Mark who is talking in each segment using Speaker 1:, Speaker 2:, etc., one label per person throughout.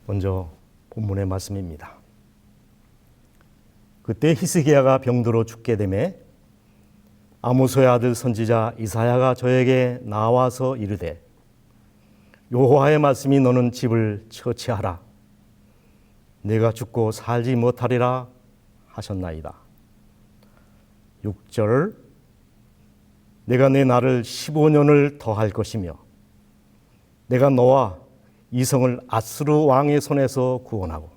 Speaker 1: 먼저 본문의 말씀입니다. 그때 히스기야가 병들어 죽게 되매 아모스의 아들 선지자 이사야가 저에게 나와서 이르되 여호와의 말씀이 너는 집을 처치하라 내가 죽고 살지 못하리라 하셨나이다. 6절 내가 내 날을 15년을 더할 것이며 내가 너와 이성을 아스루 왕의 손에서 구원하고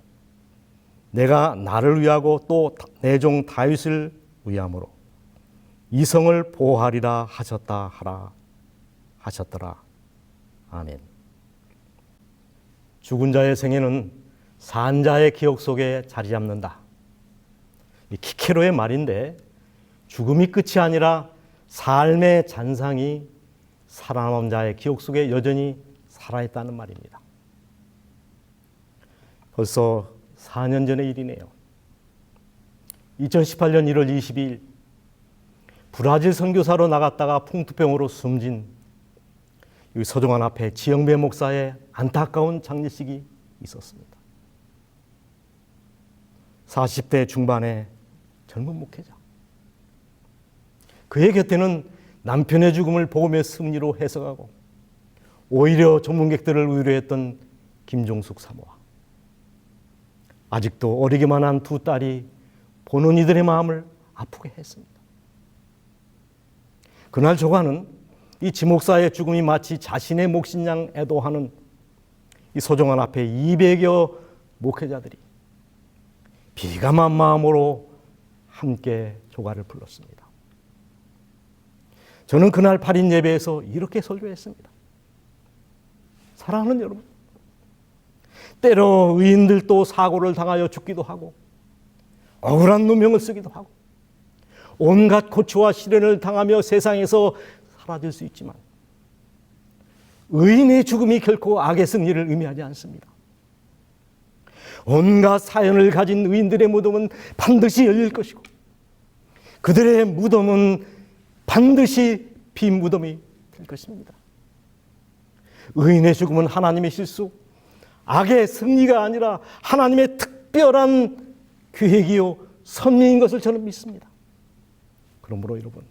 Speaker 1: 내가 나를 위하고 또 내 종 다윗을 위함으로 이성을 보호하리라 하셨더라. 아멘. 죽은 자의 생애는 산 자의 기억 속에 자리 잡는다. 키케로의 말인데 죽음이 끝이 아니라 삶의 잔상이 살아남은 자의 기억 속에 여전히 살아있다는 말입니다. 벌써 4년 전의 일이네요. 2018년 1월 22일 브라질 선교사로 나갔다가 풍토병으로 숨진 여기 서정환 앞에 지영배 목사의 안타까운 장례식이 있었습니다. 40대 중반의 젊은 목회자. 그의 곁에는 남편의 죽음을 복음의 승리로 해석하고 오히려 전문객들을 위로했던 김종숙 사모와 아직도 어리기만 한 두 딸이 보는 이들의 마음을 아프게 했습니다. 그날 조가는 이 지목사의 죽음이 마치 자신의 몫인 양 애도하는 이 소정원 앞에 200여 목회자들이 비감한 마음으로 함께 조가를 불렀습니다. 저는 그날 8인 예배에서 이렇게 설교했습니다. 사랑하는 여러분, 때로 의인들도 사고를 당하여 죽기도 하고 억울한 누명을 쓰기도 하고 온갖 고초와 시련을 당하며 세상에서 사라질 수 있지만 의인의 죽음이 결코 악의 승리를 의미하지 않습니다. 온갖 사연을 가진 의인들의 무덤은 반드시 열릴 것이고 그들의 무덤은 반드시 빈 무덤이 될 것입니다. 의인의 죽음은 하나님의 실수, 악의 승리가 아니라 하나님의 특별한 계획이요 섭리인 것을 저는 믿습니다. 그러므로 여러분,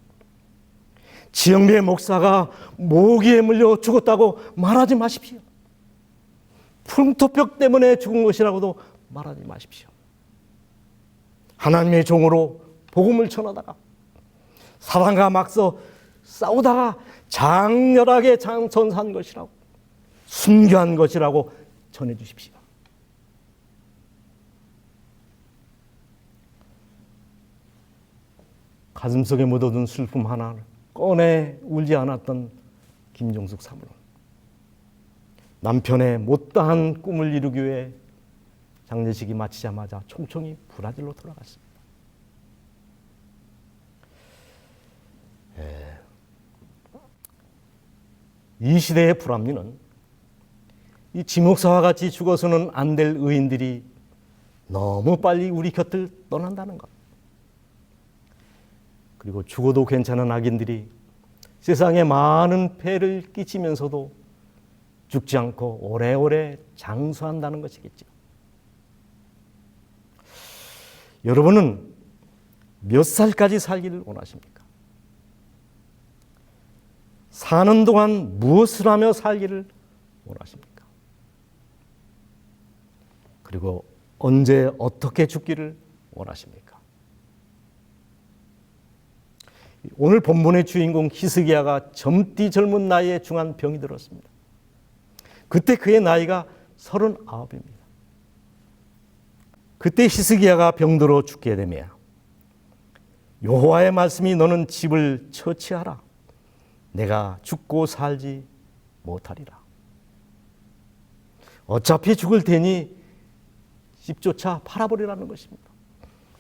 Speaker 1: 지영배 목사가 모기에 물려 죽었다고 말하지 마십시오. 풍토병 때문에 죽은 것이라고도 말하지 마십시오. 하나님의 종으로 복음을 전하다가 사단과 맞서 싸우다가 장렬하게 전사한 것이라고, 순교한 것이라고 전해 주십시오. 가슴속에 묻어둔 슬픔 하나를 꺼내 울지 않았던 김종숙 사모는 남편의 못다한 꿈을 이루기 위해 장례식이 마치자마자 총총히 브라질로 돌아갔습니다. 이 시대의 불합리는 이 지목사와 같이 죽어서는 안 될 의인들이 너무 빨리 우리 곁을 떠난다는 것. 그리고 죽어도 괜찮은 악인들이 세상에 많은 폐를 끼치면서도 죽지 않고 오래오래 장수한다는 것이겠죠. 여러분은 몇 살까지 살기를 원하십니까? 사는 동안 무엇을 하며 살기를 원하십니까? 그리고 언제 어떻게 죽기를 원하십니까? 오늘 본문의 주인공 히스기야가 젊디 젊은 나이에 중한 병이 들었습니다. 그때 그의 나이가 39입니다. 그때 히스기야가 병들어 죽게 되며 여호와의 말씀이 너는 집을 처치하라. 내가 죽고 살지 못하리라. 어차피 죽을 테니 집조차 팔아버리라는 것입니다.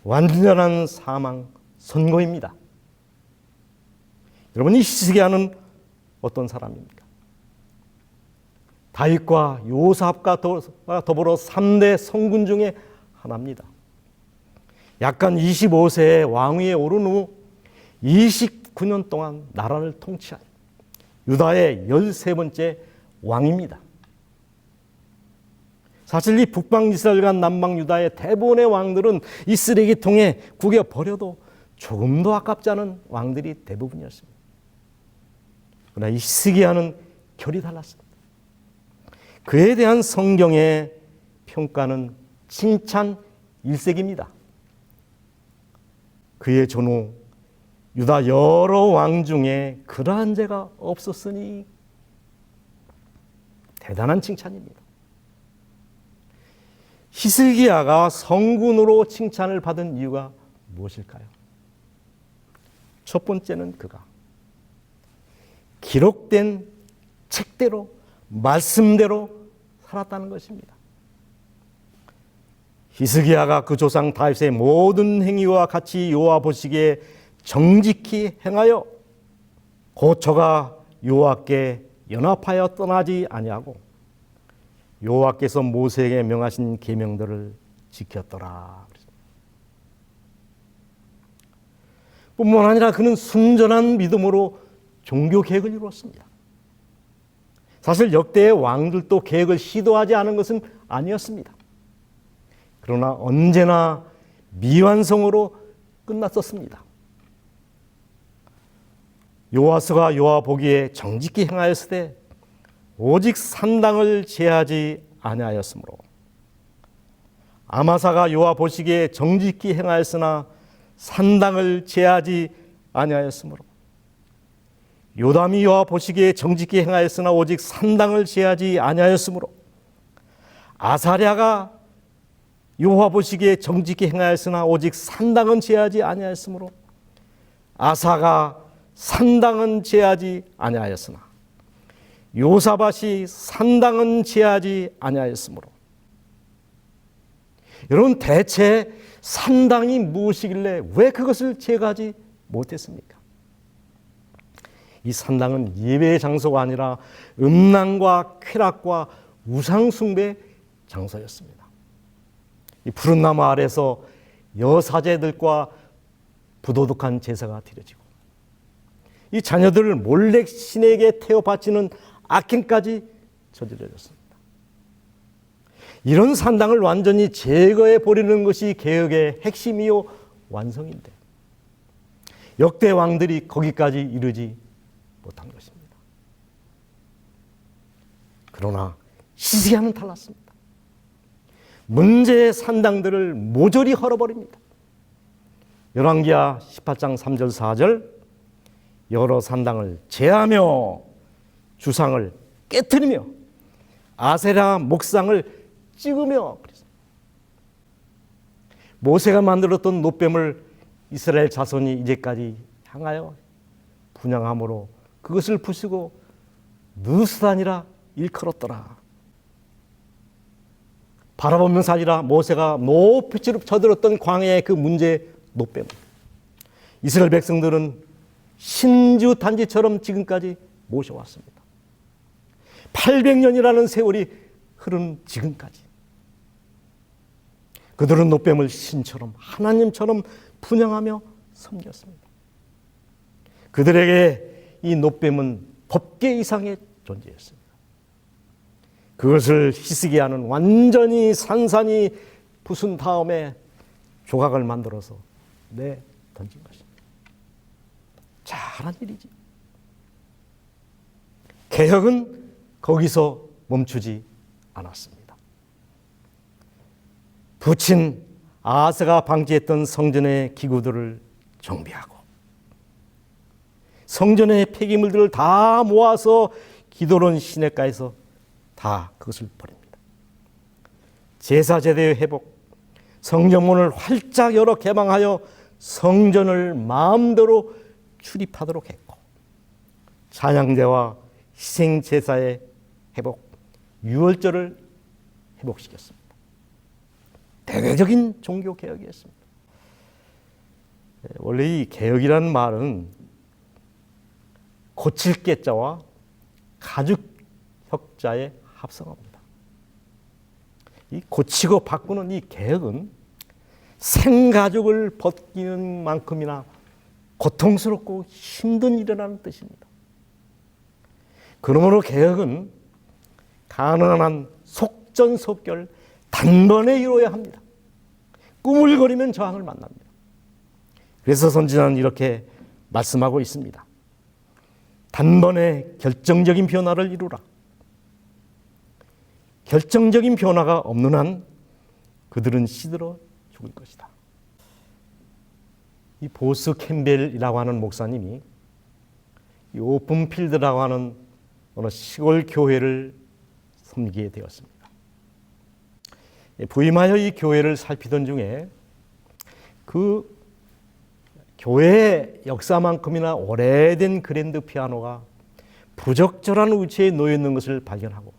Speaker 1: 완전한 사망 선고입니다. 여러분, 이 히스기야는 어떤 사람입니까? 다윗과 요삽과 더불어 3대 성군 중에 하나입니다. 약간 25세에 왕위에 오른 후 29년 동안 나라를 통치한 유다의 13번째 왕입니다. 사실 이 북방 이스라엘과 남방 유다의 대부분의 왕들은 이 쓰레기통에 구겨 버려도 조금도 아깝지 않은 왕들이 대부분이었습니다. 그러나 이 히스기야는 결이 달랐습니다. 그에 대한 성경의 평가는 칭찬 일색입니다. 그의 전후 유다 여러 왕 중에 그러한 죄가 없었으니 대단한 칭찬입니다. 히스기야가 성군으로 칭찬을 받은 이유가 무엇일까요? 첫 번째는 그가 기록된 책대로 말씀대로 살았다는 것입니다. 히스기야가 그 조상 다윗의 모든 행위와 같이 여호와 보시기에 정직히 행하여 곧 저가 여호와께 연합하여 떠나지 아니하고 여호와께서 모세에게 명하신 계명들을 지켰더라. 뿐만 아니라 그는 순전한 믿음으로 종교 개혁을 이루었습니다. 사실 역대의 왕들도 개혁을 시도하지 않은 것은 아니었습니다. 그러나 언제나 미완성으로 끝났었습니다. 요아스가 여호와 보기에 정직히 행하였을 때 오직 산당을 제하지 아니하였으므로, 아마사가 여호와 보시기에 정직히 행하였으나 산당을 제하지 아니하였으므로, 요담이 여호와 보시기에 정직히 행하였으나 오직 산당을 제하지 아니하였으므로, 아사랴가 여호와 보시기에 정직히 행하였으나 오직 산당은 제하지 아니하였으므로, 아사가 산당은 제하지 아니하였으나 요사밧이 산당은 제하지 아니하였으므로. 여러분, 대체 산당이 무엇이길래 왜 그것을 제거하지 못했습니까? 이 산당은 예배의 장소가 아니라 음란과 쾌락과 우상숭배 장소였습니다. 이 푸른 나무 아래서 여사제들과 부도덕한 제사가 드려지고, 이 자녀들을 몰래 신에게 태워 바치는 악행까지 저질러졌습니다. 이런 산당을 완전히 제거해 버리는 것이 개혁의 핵심이요 완성인데, 역대 왕들이 거기까지 이르지 못한 것입니다. 그러나 히스기야는 달랐습니다. 문제의 산당들을 모조리 헐어버립니다. 열왕기하 18장 3절 4절, 여러 산당을 제하며 주상을 깨트리며 아세라 목상을 찍으며. 모세가 만들었던 놋뱀을 이스라엘 자손이 이제까지 향하여 분향함으로 그것을 부수고 느스다니라 일컬었더라. 바라보면서 아니라 모세가 높이 쳐들었던 광야의 그 문제의 놋뱀, 이스라엘 백성들은 신주 단지처럼 지금까지 모셔왔습니다. 800년이라는 세월이 흐른 지금까지 그들은 놋뱀을 신처럼 하나님처럼 분향하며 섬겼습니다. 그들에게 이 놋뱀은 법계 이상의 존재였습니다. 그것을 히스기야는 완전히 산산이 부순 다음에 조각을 만들어서 던진 것입니다. 잘한 일이지. 개혁은 거기서 멈추지 않았습니다. 부친 아하스가 방치했던 성전의 기구들을 정비하고 성전의 폐기물들을 다 모아서 기도론 시내가에서 다 그것을 버립니다. 제사제대의 회복, 성전문을 활짝 열어 개방하여 성전을 마음대로 출입하도록 했고, 찬양제와 희생제사의 회복, 유월절을 회복시켰습니다. 대대적인 종교개혁이었습니다. 원래 이 개혁이라는 말은 고칠 개자와 가죽혁자의 합성어입니다. 이 고치고 바꾸는 이 개혁은 생가죽을 벗기는 만큼이나 고통스럽고 힘든 일이라는 뜻입니다. 그러므로 개혁은 가능한 한 속전속결 단번에 이루어야 합니다. 꾸물거리면 저항을 만납니다. 그래서 선지자는 이렇게 말씀하고 있습니다. 단번에 결정적인 변화를 이루라. 결정적인 변화가 없는 한 그들은 시들어 죽을 것이다. 이 보스 캠벨이라고 하는 목사님이 이 오픈필드라고 하는 어느 시골 교회를 섬기게 되었습니다. 부임하여 이 교회를 살피던 중에 그 교회의 역사만큼이나 오래된 그랜드 피아노가 부적절한 위치에 놓여 있는 것을 발견하고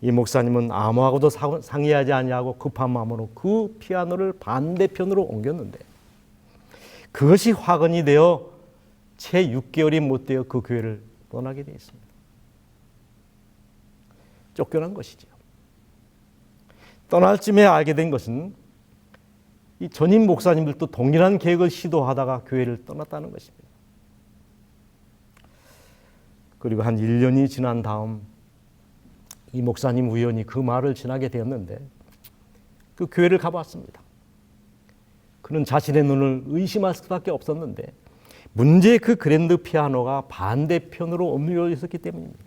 Speaker 1: 이 목사님은 아무하고도 상의하지 아니하고 급한 마음으로 그 피아노를 반대편으로 옮겼는데 그것이 화근이 되어 채 6개월이 못 되어 그 교회를 떠나게 되어 있습니다. 쫓겨난 것이죠. 떠날 쯤에 알게 된 것은 이 전임 목사님들도 동일한 계획을 시도하다가 교회를 떠났다는 것입니다. 그리고 한 1년이 지난 다음 이 목사님 우연히 그 말을 지나게 되었는데 그 교회를 가봤습니다. 그는 자신의 눈을 의심할 수밖에 없었는데 문제의 그 그랜드 피아노가 반대편으로 옮겨 있었기 때문입니다.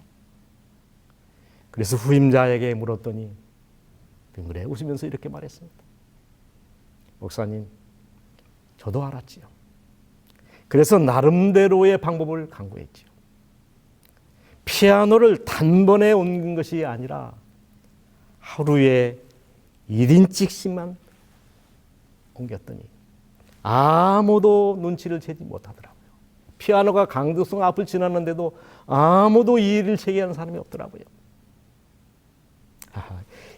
Speaker 1: 그래서 후임자에게 물었더니 빙그레 웃으면서 이렇게 말했습니다. 목사님, 저도 알았지요. 그래서 나름대로의 방법을 강구했지요. 피아노를 단번에 옮긴 것이 아니라 하루에 1인씩만 옮겼더니 아무도 눈치를 채지 못하더라고요. 피아노가 강도성 앞을 지났는데도 아무도 이 일을 제기하는 사람이 없더라고요.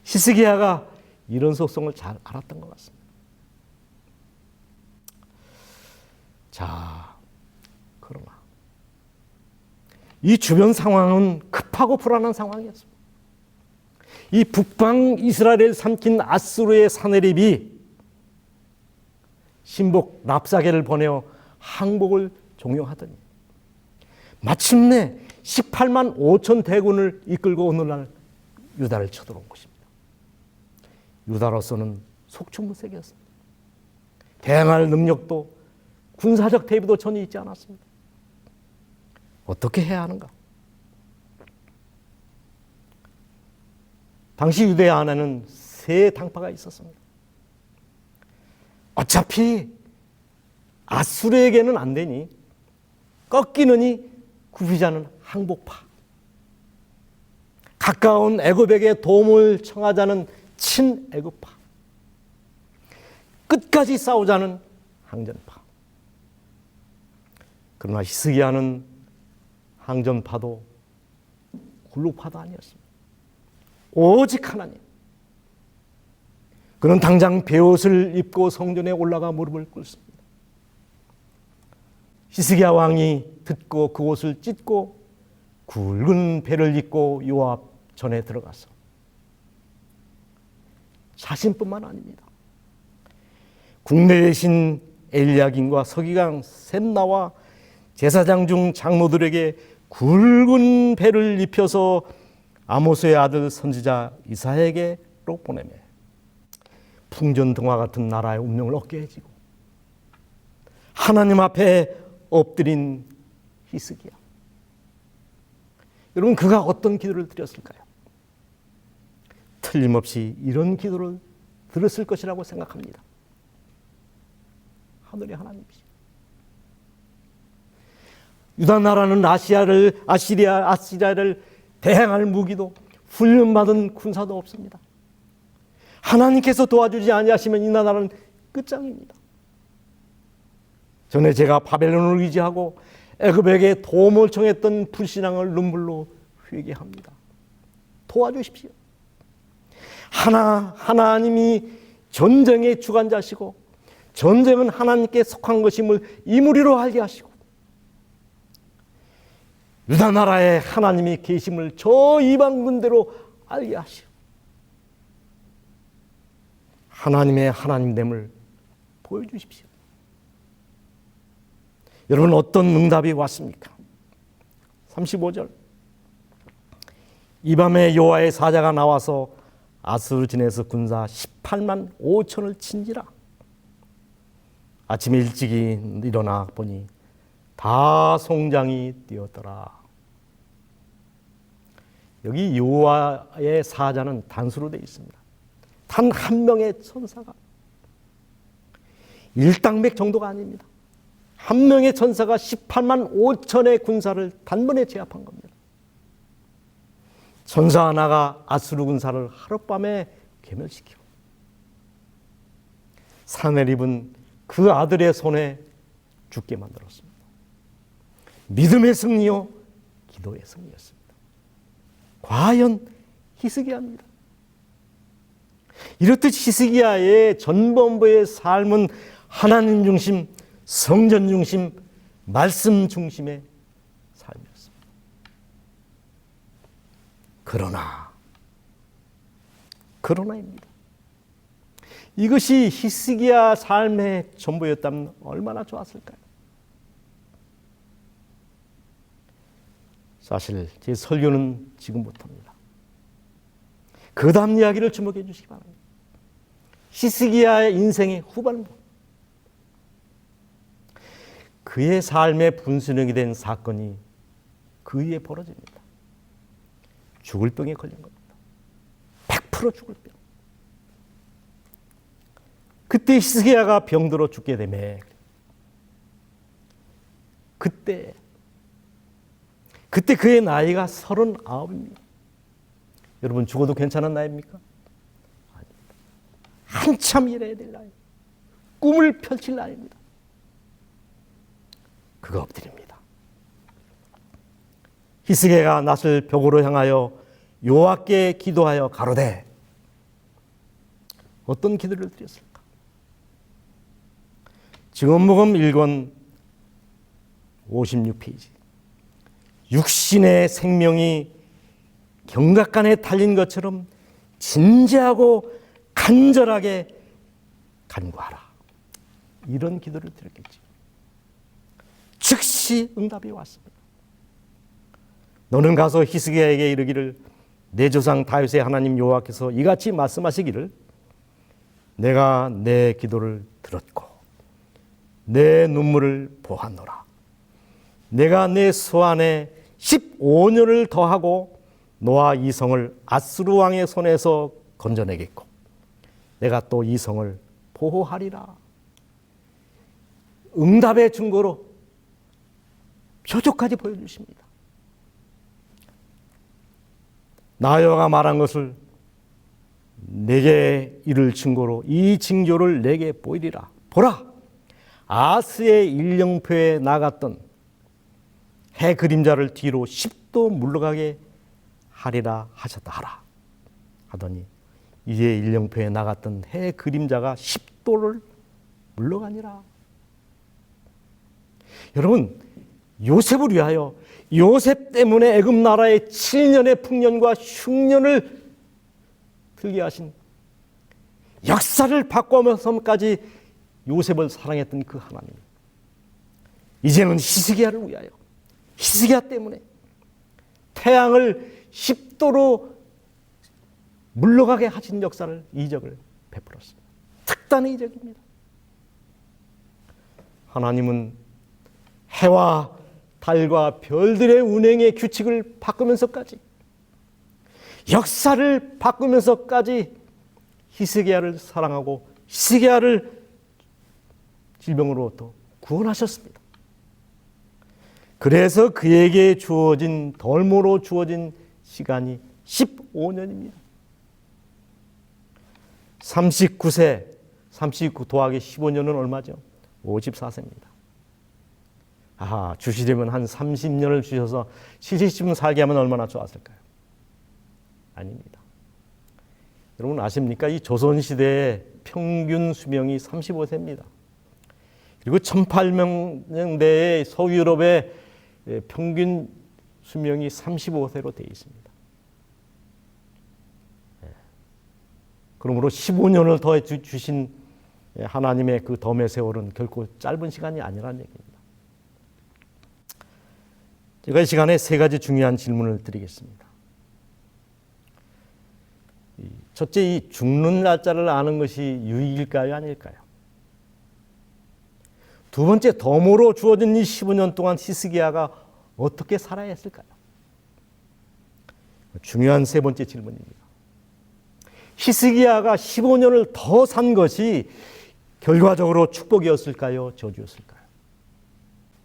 Speaker 1: 히스기야가 이런 속성을 잘 알았던 것 같습니다. 자, 그러나 이 주변 상황은 급하고 불안한 상황이었습니다. 이 북방 이스라엘을 삼킨 아수르의 사내립이 신복 랍사게를 보내어 항복을 종용하더니 마침내 18만 5천 대군을 이끌고 오늘날 유다를 쳐들어온 것입니다. 유다로서는 속충무색이었습니다. 대항할 능력도 군사적 대비도 전혀 있지 않았습니다. 어떻게 해야 하는가? 당시 유대 안에는 세 당파가 있었습니다. 어차피 아수르에게는 안 되니 꺾이느니 굽히자는 항복파, 가까운 애굽에게 도움을 청하자는 친애굽파, 끝까지 싸우자는 항전파. 그러나 히스기야는 항전파도 굴룩파도 아니었습니다. 오직 하나님. 그는 당장 베옷을 입고 성전에 올라가 무릎을 꿇습니다. 히스기야 왕이 듣고 그 옷을 찢고 굵은 배를 입고 요압 전에 들어가서 자신뿐만 아닙니다. 국내 대신 엘리야김과 서기관 셈나와 제사장 중 장로들에게 굵은 배를 입혀서 아모스의 아들 선지자 이사야에게로 보내매 풍전등화 같은 나라의 운명을 얻게 해지고 하나님 앞에 엎드린 히스기야. 여러분, 그가 어떤 기도를 드렸을까요? 틀림없이 이런 기도를 들었을 것이라고 생각합니다. 하늘의 하나님이시죠. 유다 나라는 아시리아를 대항할 무기도 훈련받은 군사도 없습니다. 하나님께서 도와주지 아니하시면 이 나라는 끝장입니다. 전에 제가 바벨론을 의지하고 애굽에게 도움을 청했던 불신앙을 눈물로 회개합니다. 도와주십시오. 하나님이 전쟁의 주관자시고 전쟁은 하나님께 속한 것임을 이무리로 알게 하시고 유다 나라에 하나님이 계심을 저 이방 군대로 알게 하시고 하나님의 하나님됨을 보여주십시오. 여러분, 어떤 응답이 왔습니까? 35절. 이 밤에 여호와의 사자가 나와서 아수르 진에서 군사 18만 5천을 친지라. 아침에 일찍이 일어나 보니 다 송장이 뛰었더라. 여기 여호와의 사자는 단수로 되어 있습니다. 단 한 명의 천사가, 일당백 정도가 아닙니다. 한 명의 천사가 18만 5천의 군사를 단번에 제압한 겁니다. 천사 하나가 아수르 군사를 하룻밤에 괴멸시키고 사내립은 그 아들의 손에 죽게 만들었습니다. 믿음의 승리요, 기도의 승리였습니다. 과연 히스기야입니다. 이렇듯 히스기야의 전범부의 삶은 하나님 중심, 성전 중심, 말씀 중심의 삶이었습니다. 그러나입니다. 이것이 히스기야 삶의 전부였다면 얼마나 좋았을까요? 사실 제 설교는 지금부터입니다. 그 다음 이야기를 주목해 주시기 바랍니다. 히스기야의 인생의 후반부, 그의 삶의 분수령이 된 사건이 그 위에 벌어집니다. 죽을 병에 걸린 겁니다. 100% 죽을 병. 그때 히스기야가 병들어 죽게 되매 그때 그의 나이가 39입니다. 여러분, 죽어도 괜찮은 나이입니까? 아닙니다. 한참 일해야 될 나이, 꿈을 펼칠 나이입니다. 그가 엎드립니다. 히스기야가 낯을 벽으로 향하여 여호와께 기도하여 가로되, 어떤 기도를 드렸을까? 증언복음 1권 56페이지. 육신의 생명이 경각간에 달린 것처럼 진지하고 간절하게 간구하라. 이런 기도를 드렸겠지. 즉시 응답이 왔습니다. 너는 가서 히스기야에게 이르기를, 내 조상 다윗의 하나님 여호와께서 이같이 말씀하시기를, 내가 내 기도를 들었고 내 눈물을 보았노라. 내가 내 소안에 15년을 더하고 너와 이 성을 아수르 왕의 손에서 건져내겠고 내가 또 이 성을 보호하리라. 응답의 증거로 표적까지 보여주십니다. 나 여호와가 말한 것을 내게 이를 증거로 이 징조를 내게 보이리라. 보라, 아스의 일령표에 나갔던 해 그림자를 뒤로 10도 물러가게 하리라 하셨다 하라 하더니, 이제 일령표에 나갔던 해 그림자가 10도를 물러가니라. 여러분, 요셉을 위하여, 요셉 때문에 애굽 나라의 7년의 풍년과 흉년을 들게 하신, 역사를 바꾸면서까지 요셉을 사랑했던 그 하나님, 이제는 히스기야를 위하여, 히스기야 때문에 태양을 10도로 물러가게 하신 역사를, 이적을 베풀었습니다. 특단의 이적입니다. 하나님은 해와 달과 별들의 운행의 규칙을 바꾸면서까지, 역사를 바꾸면서까지 히스기야를 사랑하고 히스기야를 질병으로부터 구원하셨습니다. 그래서 그에게 주어진, 덜모로 주어진 시간이 15년입니다. 39세, 39 더하기 15년은 얼마죠? 54세입니다. 주시려면 한 30년을 주셔서 70쯤 살게 하면 얼마나 좋았을까요? 아닙니다. 여러분 아십니까? 이 조선시대의 평균 수명이 35세입니다. 그리고 1800년대의 서유럽의 평균 수명이 35세로 되어 있습니다. 그러므로 15년을 더 주신 하나님의 그 덤의 세월은 결코 짧은 시간이 아니라는 얘기입니다. 제가 이 시간에 세 가지 중요한 질문을 드리겠습니다. 첫째, 이 죽는 날짜를 아는 것이 유익일까요, 아닐까요? 두 번째, 덤으로 주어진 이 15년 동안 히스기야가 어떻게 살아야 했을까요? 중요한 세 번째 질문입니다. 히스기야가 15년을 더 산 것이 결과적으로 축복이었을까요, 저주였을까요?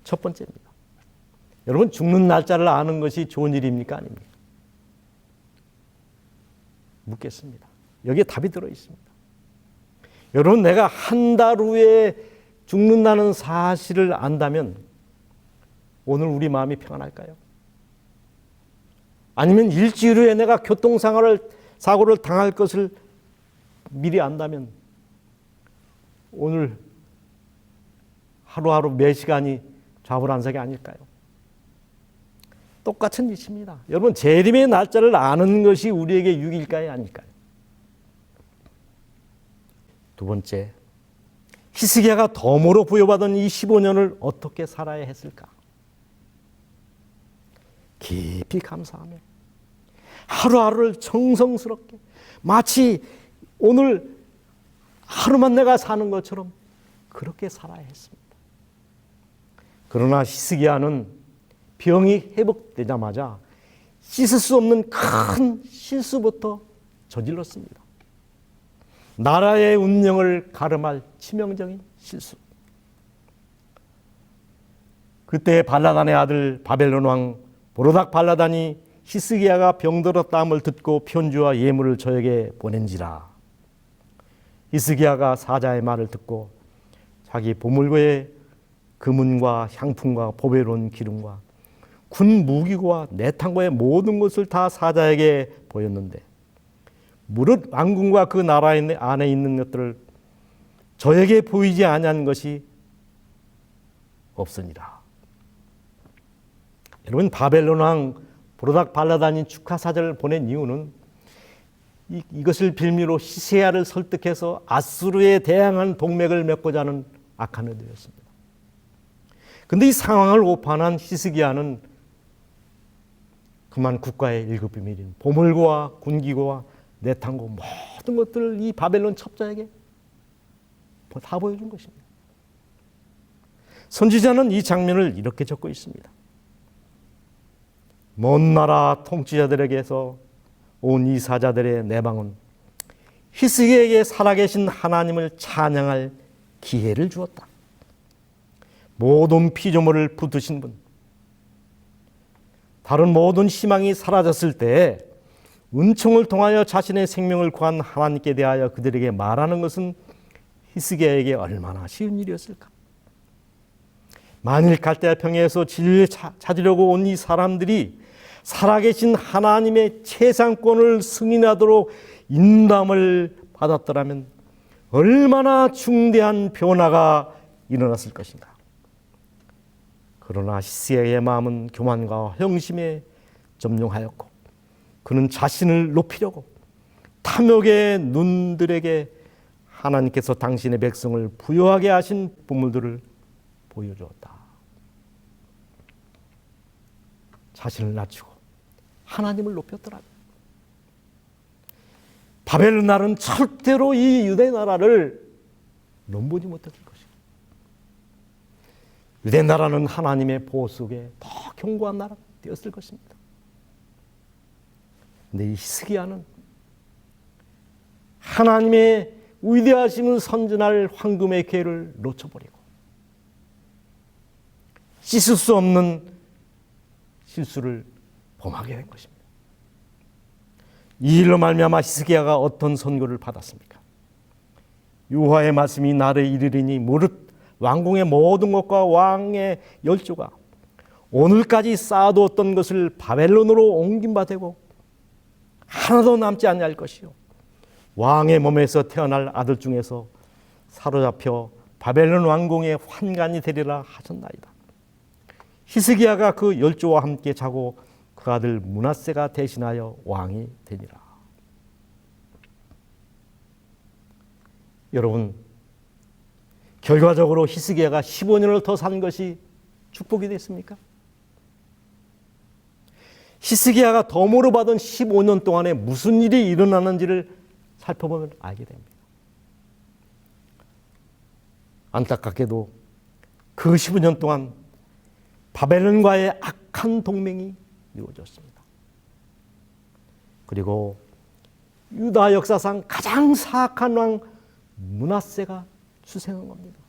Speaker 1: 첫 번째입니다. 여러분, 죽는 날짜를 아는 것이 좋은 일입니까, 아닙니까? 묻겠습니다. 여기에 답이 들어 있습니다. 여러분, 내가 한 달 후에 죽는다는 사실을 안다면 오늘 우리 마음이 평안할까요? 아니면 일주일 후에 내가 교통사고를 당할 것을 미리 안다면 오늘 하루하루 매 시간이 좌불안석이 아닐까요? 똑같은 이치입니다. 여러분, 재림의 날짜를 아는 것이 우리에게 유익일까요, 아닐까요? 두 번째, 히스기야가 덤으로 부여받은 이 15년을 어떻게 살아야 했을까? 깊이 감사하며 하루하루를 정성스럽게 마치 오늘 하루만 내가 사는 것처럼 그렇게 살아야 했습니다. 그러나 히스기야는 병이 회복되자마자 씻을 수 없는 큰 실수부터 저질렀습니다. 나라의 운명을 가름할 치명적인 실수. 그때 발라단의 아들 바벨론 왕 보로닥 발라단이 히스기야가 병들었다함을 듣고 편지와 예물을 저에게 보낸지라. 히스기야가 사자의 말을 듣고 자기 보물고에 금은과 향품과 보배로운 기름과 군 무기와 내탕고의 모든 것을 다 사자에게 보였는데 무릇 왕궁과 그 나라 안에 있는 것들을 저에게 보이지 아니한 것이 없으니라. 여러분, 바벨론 왕 보로닥 발라단이 축하 사절을 보낸 이유는 이것을 빌미로 히스기야를 설득해서 아수르에 대항한 동맹을 맺고자 하는 악한 의도였습니다. 그런데 이 상황을 오판한 히스기야는 그만 국가의 일급 비밀인 보물고와 군기고와 내탕고 모든 것들을 이 바벨론 첩자에게 다 보여준 것입니다. 선지자는 이 장면을 이렇게 적고 있습니다. 먼 나라 통치자들에게서 온 이 사자들의 내방은 히스기야에게 살아계신 하나님을 찬양할 기회를 주었다. 모든 피조물을 붙드신 분, 다른 모든 희망이 사라졌을 때 은총을 통하여 자신의 생명을 구한 하나님께 대하여 그들에게 말하는 것은 히스기야에게 얼마나 쉬운 일이었을까? 만일 갈대아 평야에서 진리를 찾으려고 온 이 사람들이 살아계신 하나님의 최상권을 승인하도록 인도함을 받았더라면 얼마나 중대한 변화가 일어났을 것인가. 그러나 히스기야의 마음은 교만과 허영심에 점령하였고 그는 자신을 높이려고 탐욕의 눈들에게 하나님께서 당신의 백성을 부유하게 하신 보물들을 보여주었다. 자신을 낮추고 하나님을 높였더라고요. 바벨론 나라는 절대로 이 유대 나라를 넘보지 못했을 것이고 유대 나라는 하나님의 보호 속에 더 견고한 나라가 되었을 것입니다. 그런데 이 히스기야는 하나님의 위대하심을 선전할 황금의 기회를 놓쳐버리고 씻을 수 없는 실수를 범하게 된 것입니다. 이 일로 말미암아 히스기야가 어떤 선고를 받았습니까? 여호와의 말씀이 나를 이르리니 무릇 왕궁의 모든 것과 왕의 열조가 오늘까지 쌓아두었던 것을 바벨론으로 옮긴 바 되고 하나도 남지 아니할 것이요 왕의 몸에서 태어날 아들 중에서 사로잡혀 바벨론 왕궁의 환관이 되리라 하셨나이다. 히스기야가 그 열조와 함께 자고 그 아들 므낫세가 대신하여 왕이 되니라. 여러분, 결과적으로 히스기야가 15년을 더 산 것이 축복이 됐습니까? 히스기야가 덤으로 받은 15년 동안에 무슨 일이 일어나는지를 살펴보면 알게 됩니다. 안타깝게도 그 15년 동안 바벨론과의 악한 동맹이 이루어졌습니다. 그리고 유다 역사상 가장 사악한 왕 므낫세가 출생한 겁니다.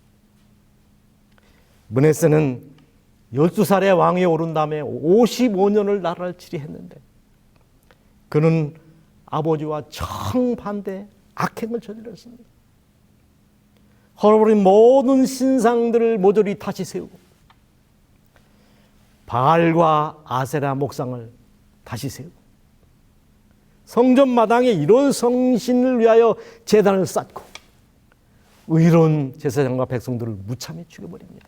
Speaker 1: 므낫세는 12살의 왕위에 오른 다음에 55년을 나라를 지휘했는데 그는 아버지와 정반대 악행을 저질렀습니다. 헐어버린 모든 신상들을 모조리 다시 세우고 바알과 아세라 목상을 다시 세우고 성전 마당에 이런 성신을 위하여 제단을 쌓고 의로운 제사장과 백성들을 무참히 죽여버립니다.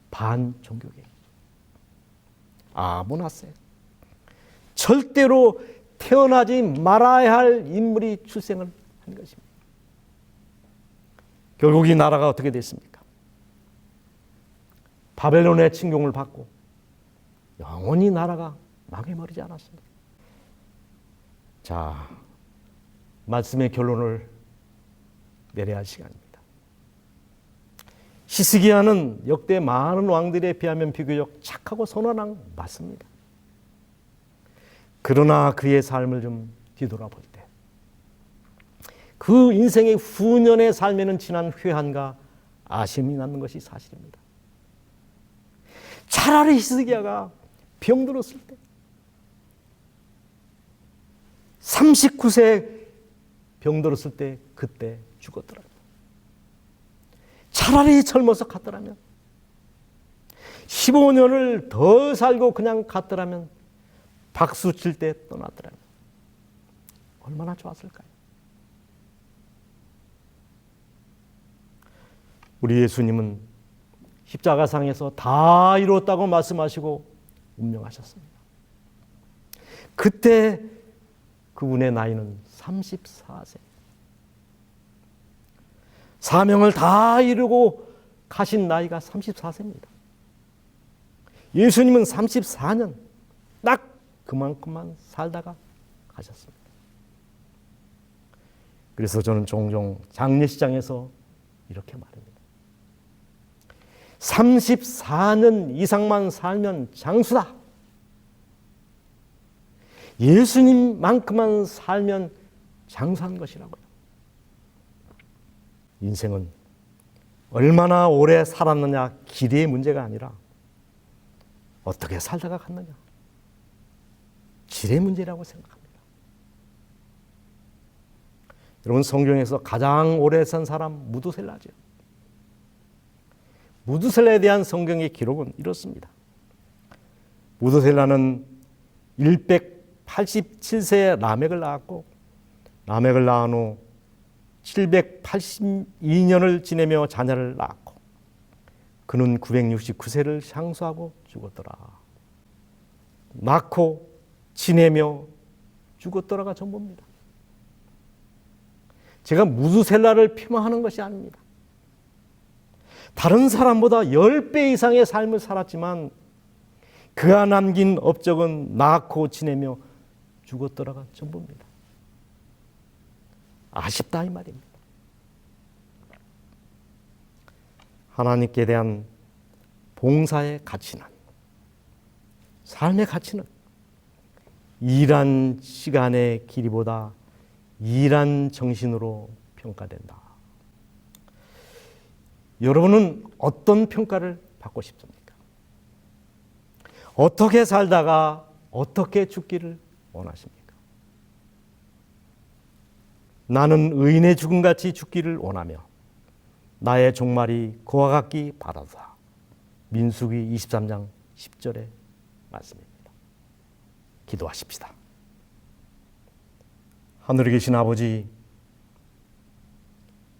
Speaker 1: 반종교계. 므낫세. 절대로 태어나지 말아야 할 인물이 출생을 한 것입니다. 결국 이 나라가 어떻게 됐습니까? 바벨론의 침공을 받고 영원히 나라가 망해버리지 않았습니다. 자, 말씀의 결론을 내려야 할 시간입니다. 히스기야는 역대 많은 왕들에 비하면 비교적 착하고 선한 왕 맞습니다. 그러나 그의 삶을 좀 뒤돌아볼 때 그 인생의 후년의 삶에는 지난 회한과 아쉬움이 남는 것이 사실입니다. 차라리 히스기야가 병들었을 때 39세 병들었을 때 그때 죽었더라고요. 차라리 젊어서 갔더라면 15년을 더 살고 그냥 갔더라면 박수 칠 때 떠났더라면 얼마나 좋았을까요? 우리 예수님은 십자가상에서 다 이뤘다고 말씀하시고 운명하셨습니다. 그때 그분의 나이는 34세. 사명을 다 이루고 가신 나이가 34세입니다. 예수님은 34년 딱 그만큼만 살다가 가셨습니다. 그래서 저는 종종 장례식장에서 이렇게 말합니다. 34년 이상만 살면 장수다. 예수님만큼만 살면 장수한 것이라고요. 인생은 얼마나 오래 살았느냐 길이의 문제가 아니라 어떻게 살다가 갔느냐 질의 문제라고 생각합니다. 여러분, 성경에서 가장 오래 산 사람 무두셀라죠. 무두셀라에 대한 성경의 기록은 이렇습니다. 무두셀라는 187세에 라멕을 낳았고 라멕을 낳은 후 782년을 지내며 자녀를 낳았고 그는 969세를 향수하고 죽었더라. 낳고 지내며 죽었더라가 전부입니다. 제가 무두셀라를 폄하하는 것이 아닙니다. 다른 사람보다 10배 이상의 삶을 살았지만 그가 남긴 업적은 낳고 지내며 죽었더라가 전부입니다. 아쉽다 이 말입니다. 하나님께 대한 봉사의 가치는, 삶의 가치는 일한 시간의 길이보다 일한 정신으로 평가된다. 여러분은 어떤 평가를 받고 싶습니까? 어떻게 살다가 어떻게 죽기를 원하십니까? 나는 의인의 죽음같이 죽기를 원하며 나의 종말이 그와 같기 바라다. 민수기 23장 10절의 말씀입니다. 기도하십시다. 하늘에 계신 아버지,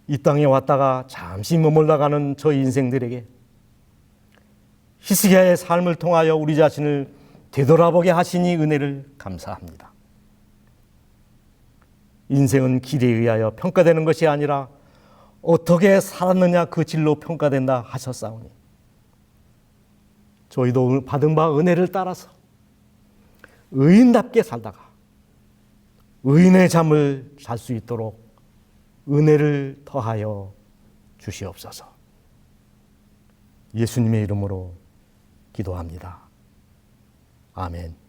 Speaker 1: 이 땅에 왔다가 잠시 머물다 가는 저 인생들에게 히스기야의 삶을 통하여 우리 자신을 되돌아보게 하시니 은혜를 감사합니다. 인생은 길에 의하여 평가되는 것이 아니라 어떻게 살았느냐 그 질로 평가된다 하셨사오니 저희도 받은 바 은혜를 따라서 의인답게 살다가 의인의 잠을 잘 수 있도록 은혜를 더하여 주시옵소서. 예수님의 이름으로 기도합니다. 아멘.